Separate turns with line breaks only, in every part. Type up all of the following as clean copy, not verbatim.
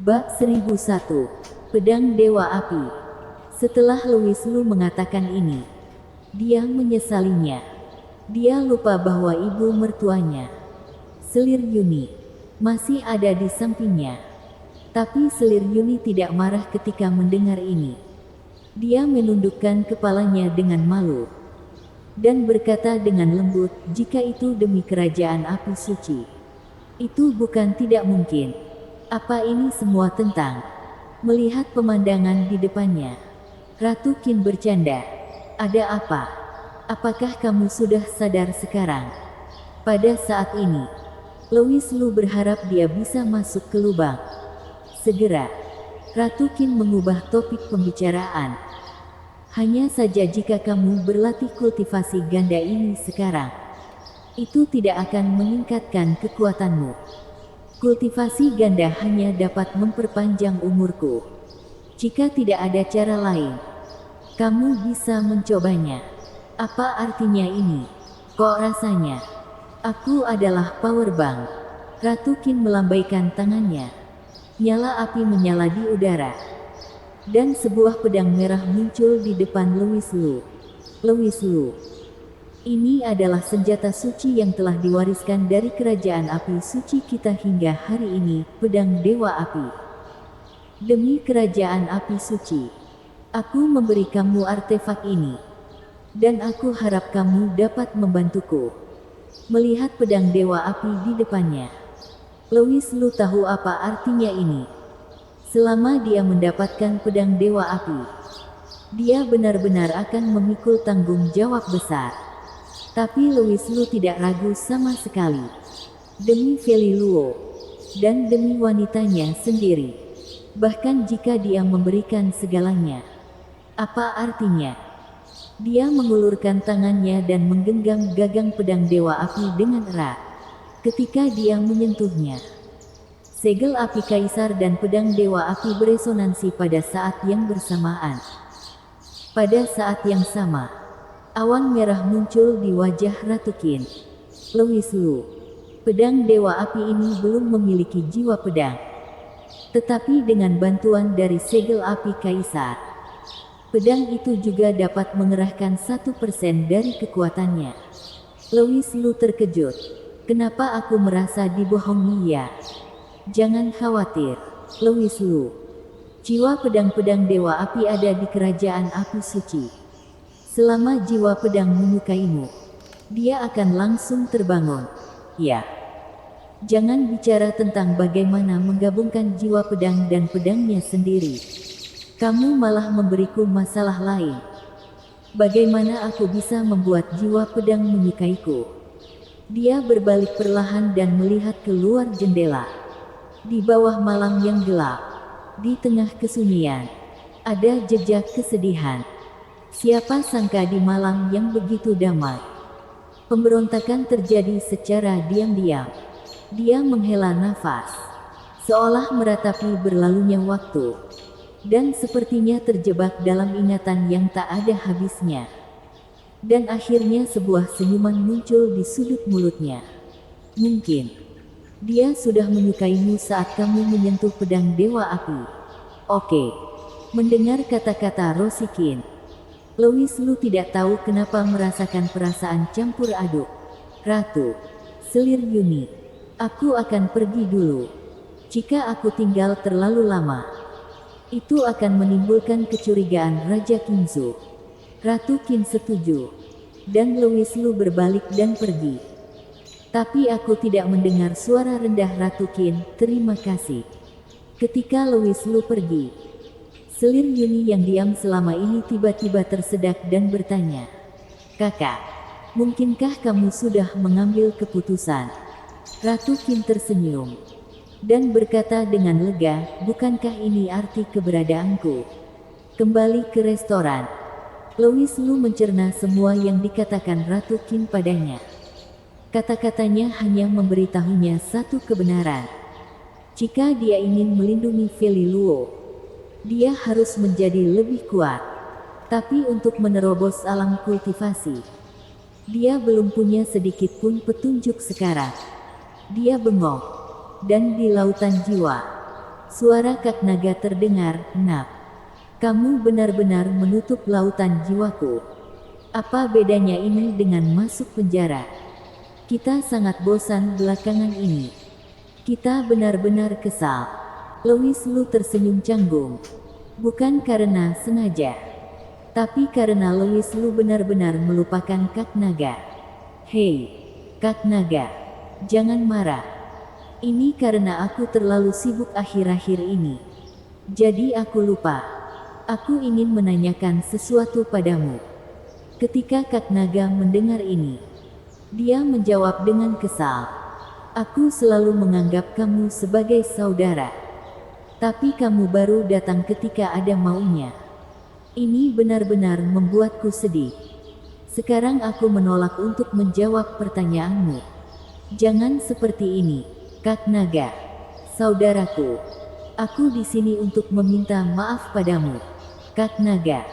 Bab 1001, Pedang Dewa Api. Setelah Louis Lu mengatakan ini, dia menyesalinya. Dia lupa bahwa ibu mertuanya, Selir Yuni, masih ada di sampingnya. Tapi Selir Yuni tidak marah ketika mendengar ini. Dia menundukkan kepalanya dengan malu dan berkata dengan lembut, jika itu demi kerajaan api suci, itu bukan tidak mungkin. Apa ini semua tentang? Melihat pemandangan di depannya, Ratu Qin bercanda. Ada apa? Apakah kamu sudah sadar sekarang? Pada saat ini, Louis Lu berharap dia bisa masuk ke lubang. Segera, Ratu Qin mengubah topik pembicaraan. Hanya saja jika kamu berlatih kultivasi ganda ini sekarang, itu tidak akan meningkatkan kekuatanmu. Kultivasi ganda hanya dapat memperpanjang umurku. Jika tidak ada cara lain, kamu bisa mencobanya. Apa artinya ini? Kok rasanya? Aku adalah powerbank. Ratu Qin melambaikan tangannya. Nyala api menyala di udara. Dan sebuah pedang merah muncul di depan Louis Lu. Louis Lu, ini adalah senjata suci yang telah diwariskan dari kerajaan api suci kita hingga hari ini, pedang Dewa Api. Demi kerajaan api suci, aku memberi kamu artefak ini. Dan aku harap kamu dapat membantuku. Melihat pedang Dewa Api di depannya, Louis Lu tahu apa artinya ini. Selama dia mendapatkan pedang Dewa Api, dia benar-benar akan memikul tanggung jawab besar. Tapi Louis Lu tidak ragu sama sekali. Demi Feli Luo, dan demi wanitanya sendiri. Bahkan jika dia memberikan segalanya. Apa artinya? Dia mengulurkan tangannya dan menggenggam gagang pedang Dewa Api dengan erat. Ketika dia menyentuhnya, segel api kaisar dan pedang Dewa Api beresonansi pada saat yang bersamaan. Pada saat yang sama, awan merah muncul di wajah Ratu Qin. Louis Lu, pedang Dewa Api ini belum memiliki jiwa pedang. Tetapi dengan bantuan dari segel api kaisar, pedang itu juga dapat mengerahkan 1% dari kekuatannya. Louis Lu terkejut. Kenapa aku merasa dibohongi ya? Jangan khawatir, Louis Lu. Jiwa pedang-pedang Dewa Api ada di kerajaan api suci. Selama jiwa pedang menyukaimu, dia akan langsung terbangun. Ya. Jangan bicara tentang bagaimana menggabungkan jiwa pedang dan pedangnya sendiri. Kamu malah memberiku masalah lain. Bagaimana aku bisa membuat jiwa pedang menyukaiku? Dia berbalik perlahan dan melihat keluar jendela. Di bawah malam yang gelap, di tengah kesunyian, ada jejak kesedihan. Siapa sangka di malam yang begitu damai, pemberontakan terjadi secara diam-diam. Dia menghela nafas, seolah meratapi berlalunya waktu, dan sepertinya terjebak dalam ingatan yang tak ada habisnya. Dan akhirnya sebuah senyuman muncul di sudut mulutnya. Mungkin dia sudah menyukaimu saat kamu menyentuh pedang Dewa Api. Oke. Mendengar kata-kata Rose Qin, Louis Lu tidak tahu kenapa merasakan perasaan campur aduk. Ratu, Selir Yuni, aku akan pergi dulu. Jika aku tinggal terlalu lama, itu akan menimbulkan kecurigaan Raja Qinzu. Ratu Qin setuju. Dan Louis Lu berbalik dan pergi. Tapi aku tidak mendengar suara rendah Ratu Qin, terima kasih. Ketika Louis Lu pergi, Selir Yuni yang diam selama ini tiba-tiba tersedak dan bertanya, Kakak, mungkinkah kamu sudah mengambil keputusan? Ratu Qin tersenyum dan berkata dengan lega, bukankah ini arti keberadaanku? Kembali ke restoran, Louis Lu mencerna semua yang dikatakan Ratu Qin padanya. Kata-katanya hanya memberitahunya satu kebenaran. Jika dia ingin melindungi Feli Luo, dia harus menjadi lebih kuat. Tapi untuk menerobos alam kultivasi, dia belum punya sedikit pun petunjuk sekarang. Dia bengong. Dan di lautan jiwa, Suara Kak Naga terdengar, "Nak, kamu benar-benar menutup lautan jiwaku. Apa bedanya ini dengan masuk penjara? Kita sangat bosan belakangan ini. Kita benar-benar kesal." Louis Lu tersenyum canggung. Bukan karena sengaja, tapi karena Louis Lu benar-benar melupakan Kak Naga. "Hei, Kak Naga, jangan marah. Ini karena aku terlalu sibuk akhir-akhir ini. Jadi aku lupa. Aku ingin menanyakan sesuatu padamu." Ketika Kak Naga mendengar ini, dia menjawab dengan kesal. "Aku selalu menganggap kamu sebagai saudara. Tapi kamu baru datang ketika ada maunya. Ini benar-benar membuatku sedih. Sekarang aku menolak untuk menjawab pertanyaanmu. Jangan seperti ini, Kak Naga. Saudaraku, aku di sini untuk meminta maaf padamu. Kak Naga,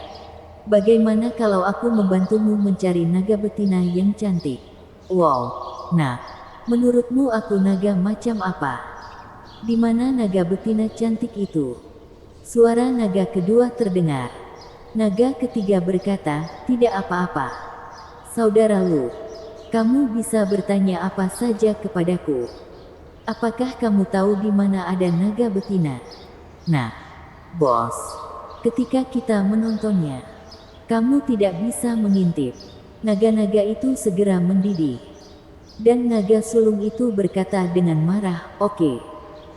bagaimana kalau aku membantumu mencari naga betina yang cantik?" "Wow, nah, menurutmu aku naga macam apa? Di mana naga betina cantik itu?" Suara naga kedua terdengar. Naga ketiga berkata, "Tidak apa-apa. Saudara Lu, kamu bisa bertanya apa saja kepadaku. Apakah kamu tahu di mana ada naga betina?" "Nah, bos, ketika kita menontonnya, kamu tidak bisa mengintip." Naga-naga itu segera mendidih. Dan naga sulung itu berkata dengan marah, "Oke.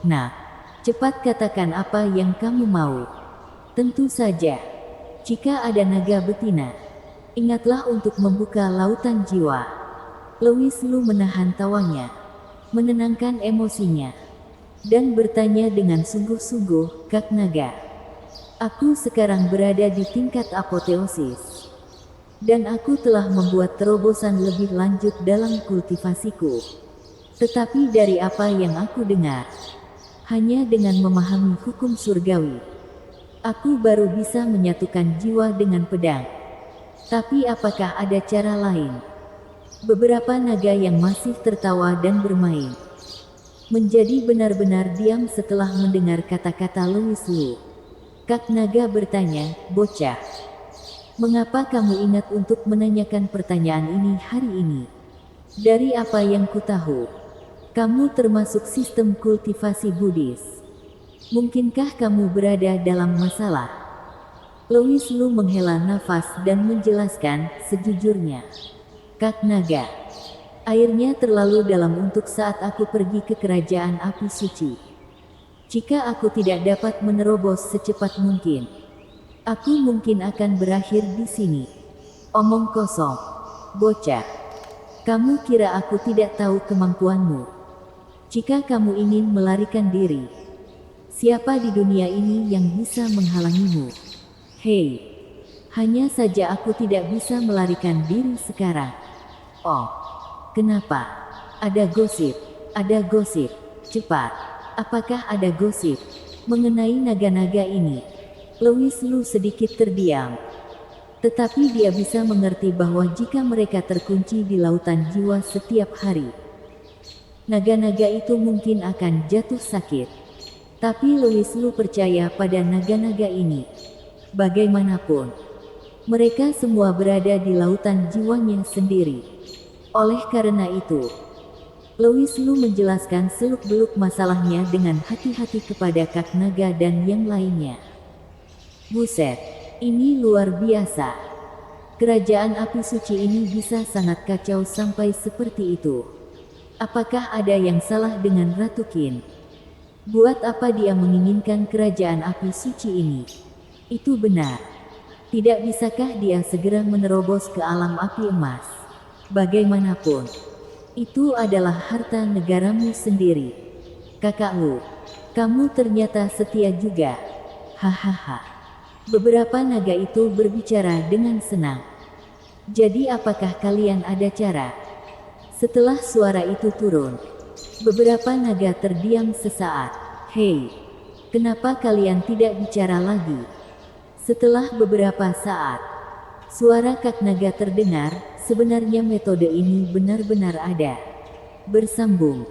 Nah, cepat katakan apa yang kamu mau." "Tentu saja. Jika ada naga betina, ingatlah untuk membuka lautan jiwa." Louis Lu menahan tawanya, menenangkan emosinya, dan bertanya dengan sungguh-sungguh, "Kak Naga, aku sekarang berada di tingkat apoteosis. Dan aku telah membuat terobosan lebih lanjut dalam kultivasiku. Tetapi dari apa yang aku dengar, hanya dengan memahami hukum surgawi, aku baru bisa menyatukan jiwa dengan pedang. Tapi apakah ada cara lain?" Beberapa naga yang masih tertawa dan bermain menjadi benar-benar diam setelah mendengar kata-kata Louis Lu. Kak Naga bertanya, "Bocah, mengapa kamu ingat untuk menanyakan pertanyaan ini hari ini? Dari apa yang kutahu, kamu termasuk sistem kultivasi Buddhis. Mungkinkah kamu berada dalam masalah?" Louis Lu menghela nafas dan menjelaskan, "Sejujurnya, Kak Naga, airnya terlalu dalam untuk saat aku pergi ke kerajaan api suci. Jika aku tidak dapat menerobos secepat mungkin, aku mungkin akan berakhir di sini." "Omong kosong. Bocah. Kamu kira aku tidak tahu kemampuanmu? Jika kamu ingin melarikan diri, siapa di dunia ini yang bisa menghalangimu? Hei, hanya saja aku tidak bisa melarikan diri sekarang." "Oh, kenapa? Ada gosip, ada gosip. Cepat, apakah ada gosip mengenai naga-naga ini?" Louis Lu sedikit terdiam. Tetapi dia bisa mengerti bahwa jika mereka terkunci di lautan jiwa setiap hari, naga-naga itu mungkin akan jatuh sakit. Tapi Louis Lu percaya pada naga-naga ini. Bagaimanapun, mereka semua berada di lautan jiwanya sendiri. Oleh karena itu, Louis Lu menjelaskan seluk-beluk masalahnya dengan hati-hati kepada Kak Naga dan yang lainnya. "Buset, ini luar biasa. Kerajaan api suci ini bisa sangat kacau sampai seperti itu. Apakah ada yang salah dengan Ratu Qin? Buat apa dia menginginkan kerajaan api suci ini? Itu benar. Tidak bisakah dia segera menerobos ke alam api emas? Bagaimanapun, itu adalah harta negaramu sendiri. Kakak Lu, kamu ternyata setia juga. Hahaha." Beberapa naga itu berbicara dengan senang. "Jadi apakah kalian ada cara?" Setelah suara itu turun, beberapa naga terdiam sesaat. "Hei, kenapa kalian tidak bicara lagi?" Setelah beberapa saat, suara Kak Naga terdengar, "Sebenarnya metode ini benar-benar ada. Bersambung.